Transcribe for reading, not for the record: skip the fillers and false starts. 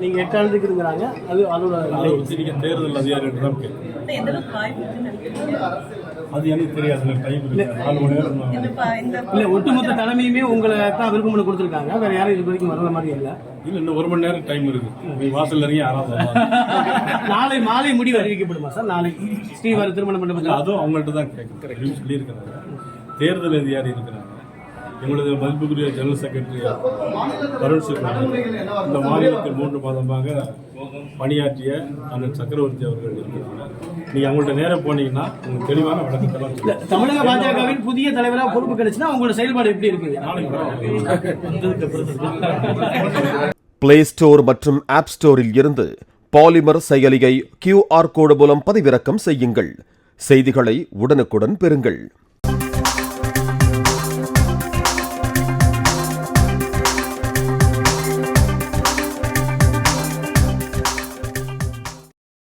நீங்க 8 ஆண்டுக்கு இருக்கிறாங்க. அதோட தேர்தல் அதிகாரிகள் தான் அது எனக்கு தெரியாது. டைம் இருக்கு, 4 மணி நேரம். இல்ல, ஒட்டுமொத்த தலைமையுமே உங்களை தான் விருப்பம் பண்ணி கொடுத்துருக்காங்க. வேற யாரும் இது வரைக்கும் வர்ற மாதிரி இல்லை. இல்ல, இன்னும் 1 மணி நேரம் டைம் இருக்கு. வாசல் இறங்கி யாராவது நாளை மாலை முடிவு அறிவிக்கப்படுமா சார்? நாளை ஸ்ரீவாரி திருமண மண்டபத்தில் அதுவும் அவங்கள்ட்ட தான் கேட்க சொல்லியிருக்கிறாங்க. தேர்தல் அதிகாரி இருக்கிறாங்க. எங்களது மதிப்புக்குரிய ஜெனரல் செக்ரட்டரி தருண் சிங், இந்த மாநிலத்தில் 3 மாதமாக பணியாற்றிய அண்ணன் சக்கரவர்த்தி அவர்கள் இருக்கிறாங்க. நீங்க அவங்கள்ட்ட நேரம் போனீங்கன்னா உங்களுக்கு தெளிவான விளக்கத்தை. தமிழக பாஜகவின் புதிய தலைவராக பொறுப்பு கிடைச்சுன்னா அவங்களோட செயல்பாடு எப்படி இருக்கு? பிளே ஸ்டோர் மற்றும் ஆப் ஸ்டோரில் இருந்து பாலிமர் செயலியை QR கோடு மூலம் பதிவிறக்கம் செய்யுங்கள். செய்திகளை உடனுக்குடன் பெறுங்கள்.